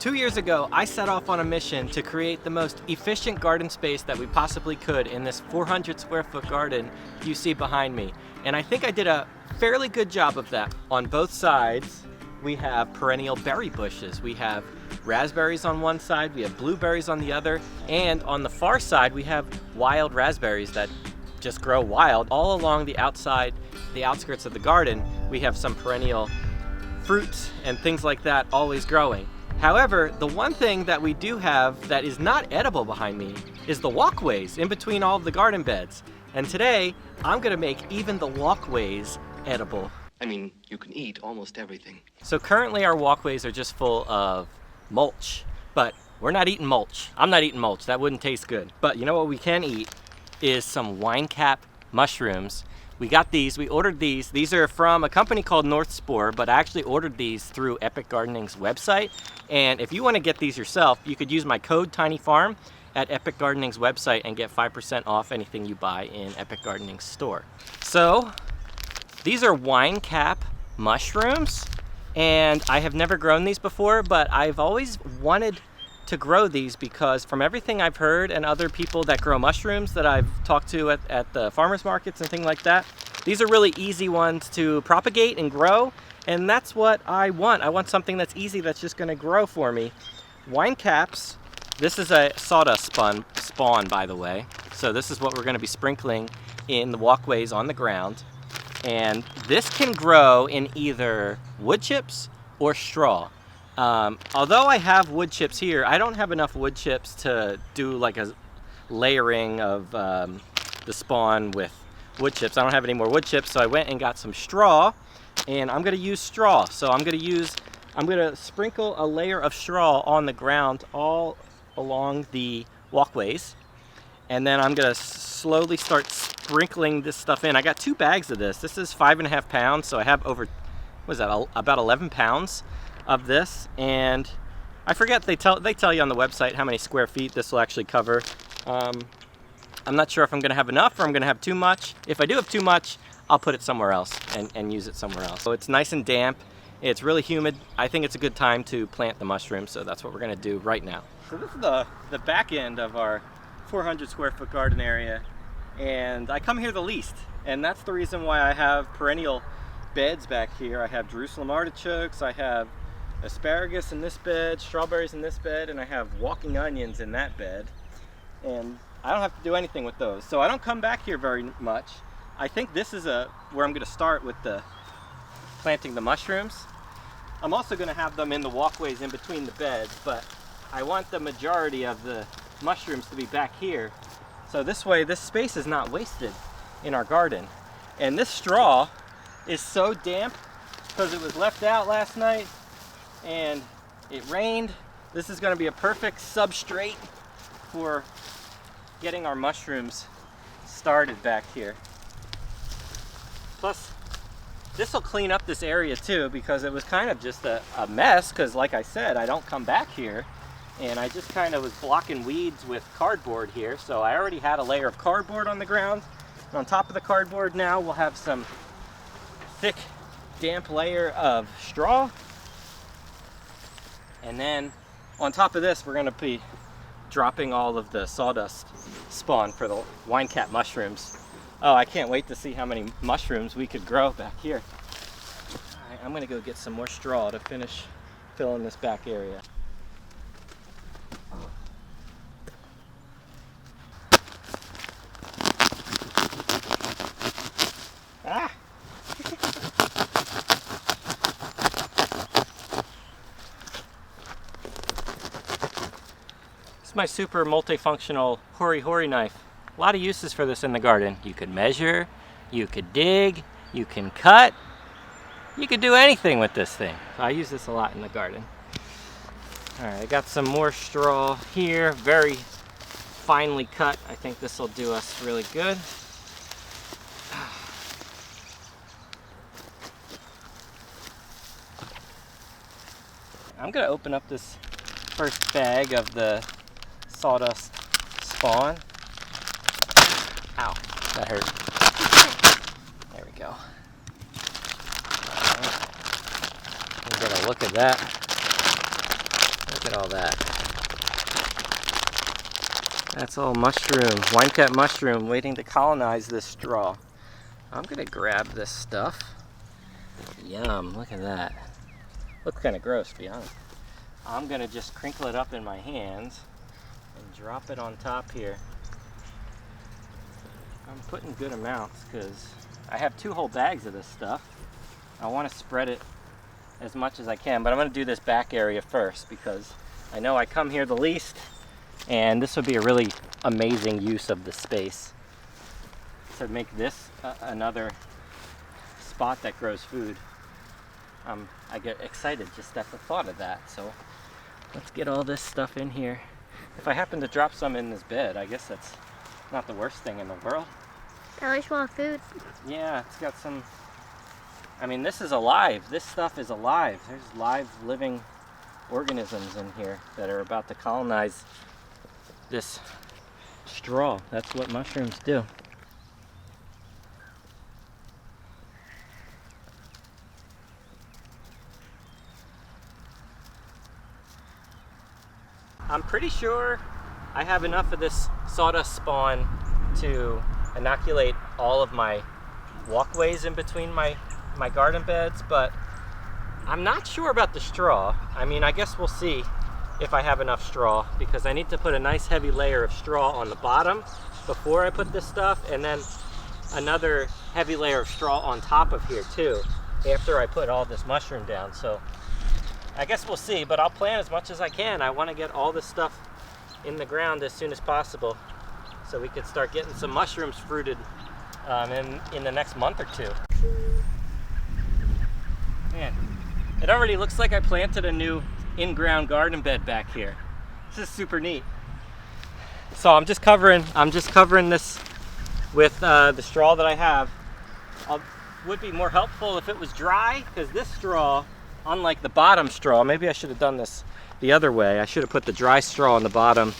2 years ago, I set off on a mission to create the most efficient garden space that we possibly could in this 400 square foot garden you see behind me. And I think I did a fairly good job of that. On both sides, we have perennial berry bushes. We have raspberries on one side, we have blueberries on the other, and on the far side, we have wild raspberries that just grow wild. All along the outside, the outskirts of the garden, we have some perennial fruits and things like that always growing. However, the one thing that we do have that is not edible behind me is the walkways in between all of the garden beds. And today, I'm gonna make even the walkways edible. I mean, you can eat almost everything. So currently our walkways are just full of mulch, but we're not eating mulch. I'm not eating mulch, that wouldn't taste good. But you know what we can eat is some wine cap mushrooms. We got these, we ordered these. These are from a company called North Spore, but I actually ordered these through Epic Gardening's website. And if you want to get these yourself, you could use my code TINYFARM at Epic Gardening's website and get 5% off anything you buy in Epic Gardening's store. So, these are wine cap mushrooms, and I have never grown these before, but I've always wanted to grow these because from everything I've heard and other people that grow mushrooms that I've talked to at the farmers markets and things like that, these are really easy ones to propagate and grow, and that's what I want. I want something that's easy, that's just gonna grow for me. Wine caps, this is a sawdust spawn, by the way. So this is what we're gonna be sprinkling in the walkways on the ground. And this can grow in either wood chips or straw. Although I have wood chips here, I don't have enough wood chips to do like a layering of the spawn with wood chips. I don't have any more wood chips, so I went and got some straw, and I'm gonna use straw. So I'm gonna sprinkle a layer of straw on the ground all along the walkways, and then I'm gonna slowly start sprinkling this stuff in. I got 2 bags of this. This is 5.5 pounds, so I have over, what is that, about 11 pounds of this. And I forget, they tell you on the website how many square feet this will actually cover. I'm not sure if I'm gonna have enough or I'm gonna have too much. If I do have too much, I'll put it somewhere else and use it somewhere else. So it's nice and damp, it's really humid. I think it's a good time to plant the mushrooms, so that's what we're gonna do right now. So this is the back end of our 400 square foot garden area, and I come here the least, and that's the reason why I have perennial beds back here. I have Jerusalem artichokes, I have asparagus in this bed, strawberries in this bed, and I have walking onions in that bed, and I don't have to do anything with those, so I don't come back here very much. I think this is where I'm going to start with the planting the mushrooms. I'm also going to have them in the walkways in between the beds, but I want the majority of the mushrooms to be back here, so this way this space is not wasted in our garden. And this straw is so damp because it was left out last night and it rained. This is going to be a perfect substrate for getting our mushrooms started back here. Plus, this will clean up this area too, because it was kind of just a mess, because like I said, I don't come back here, and I just kind of was blocking weeds with cardboard here. So I already had a layer of cardboard on the ground, and on top of the cardboard now we'll have some thick, damp layer of straw. And then on top of this, we're gonna be dropping all of the sawdust spawn for the wine cap mushrooms. Oh, I can't wait to see how many mushrooms we could grow back here. All right, I'm gonna go get some more straw to finish filling this back area. Ah! My super multifunctional hori knife. A lot of uses for this in the garden. You could measure, you could dig, you can cut, you could do anything with this thing. So I use this a lot in the garden. All right, I got some more straw here, very finely cut. I think this will do us really good. I'm gonna open up this first bag of the sawdust spawn. Ow, that hurt. There we go. We'll get a look at that. Look at all that. That's all mushroom, wine cap mushroom waiting to colonize this straw. I'm gonna grab this stuff. Yum, look at that. Looks kind of gross, to be honest. I'm gonna just crinkle it up in my hands and drop it on top here. I'm putting good amounts because I have 2 whole bags of this stuff. I want to spread it as much as I can, but I'm going to do this back area first because I know I come here the least, and this would be a really amazing use of the space to make this another spot that grows food. I get excited just at the thought of that. So let's get all this stuff in here. If I happen to drop some in this bed, I guess that's not the worst thing in the world. Probably small food. Yeah, it's got some, I mean, this is alive. This stuff is alive. There's live living organisms in here that are about to colonize this straw. That's what mushrooms do. I'm pretty sure I have enough of this sawdust spawn to inoculate all of my walkways in between my garden beds, but I'm not sure about the straw. I mean, I guess we'll see if I have enough straw, because I need to put a nice heavy layer of straw on the bottom before I put this stuff, and then another heavy layer of straw on top of here too after I put all this mushroom down. So I guess we'll see, but I'll plan as much as I can. I want to get all this stuff in the ground as soon as possible so we could start getting some mushrooms fruited in the next month or 2. Man, it already looks like I planted a new in-ground garden bed back here. This is super neat. So I'm just covering this with the straw that I have. Would be more helpful if it was dry, because this straw, unlike the bottom straw, maybe I should have done this the other way. I should have put the dry straw on the bottom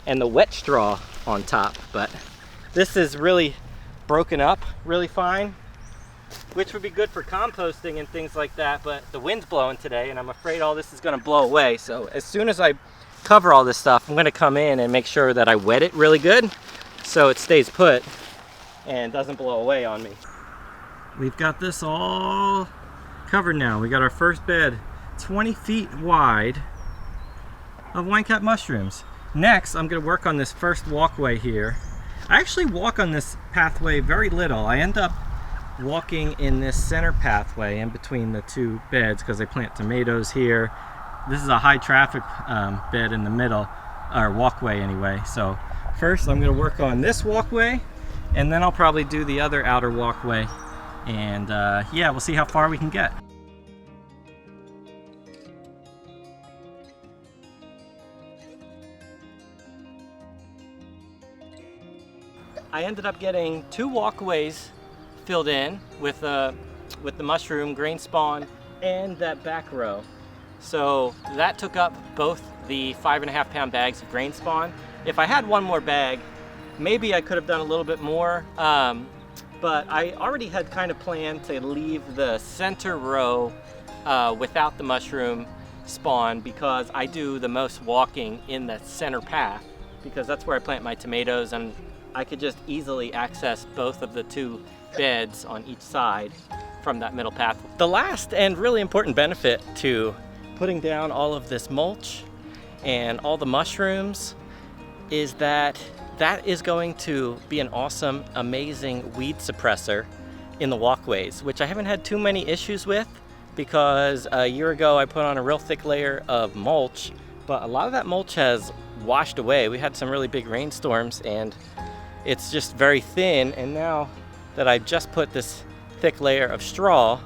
and the wet straw on top, but this is really broken up really fine, which would be good for composting and things like that, but the wind's blowing today and I'm afraid all this is going to blow away. So as soon as I cover all this stuff, I'm going to come in and make sure that I wet it really good so it stays put and doesn't blow away on me. We've got this all covered now. We got our first bed 20 feet wide of wine cap mushrooms. Next, I'm going to work on this first walkway here. I actually walk on this pathway very little. I end up walking in this center pathway in between the 2 beds because I plant tomatoes here. This is a high traffic bed in the middle, or walkway anyway. So first I'm going to work on this walkway, and then I'll probably do the other outer walkway, and yeah, we'll see how far we can get. I ended up getting 2 walkways filled in with the mushroom grain spawn and that back row. So that took up both the 5.5 pound bags of grain spawn. If I had one more bag, maybe I could have done a little bit more, but I already had kind of planned to leave the center row without the mushroom spawn, because I do the most walking in the center path, because that's where I plant my tomatoes, and I could just easily access both of the 2 beds on each side from that middle path. The last and really important benefit to putting down all of this mulch and all the mushrooms is that is going to be an awesome, amazing weed suppressor in the walkways, which I haven't had too many issues with, because a year ago I put on a real thick layer of mulch, but a lot of that mulch has washed away. We had some really big rainstorms and it's just very thin, and now that I've just put this thick layer of straw,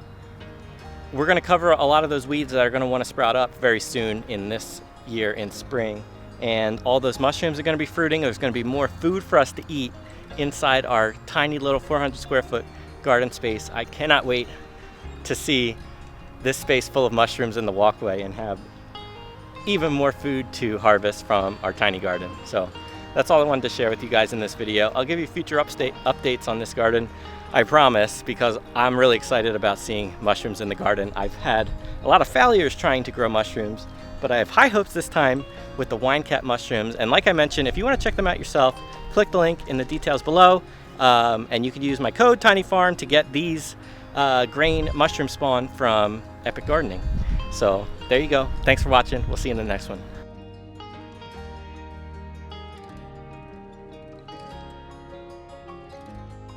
we're going to cover a lot of those weeds that are going to want to sprout up very soon in this year in spring. And all those mushrooms are going to be fruiting. There's going to be more food for us to eat inside our tiny little 400 square foot garden space. I cannot wait to see this space full of mushrooms in the walkway and have even more food to harvest from our tiny garden. So that's all I wanted to share with you guys in this video. I'll give you future updates on this garden, I promise, because I'm really excited about seeing mushrooms in the garden. I've had a lot of failures trying to grow mushrooms, but I have high hopes this time with the wine cap mushrooms. And like I mentioned, if you want to check them out yourself, click the link in the details below, and you can use my code TinyFarm to get these grain mushroom spawn from Epic Gardening. So there you go. Thanks for watching. We'll see you in the next one.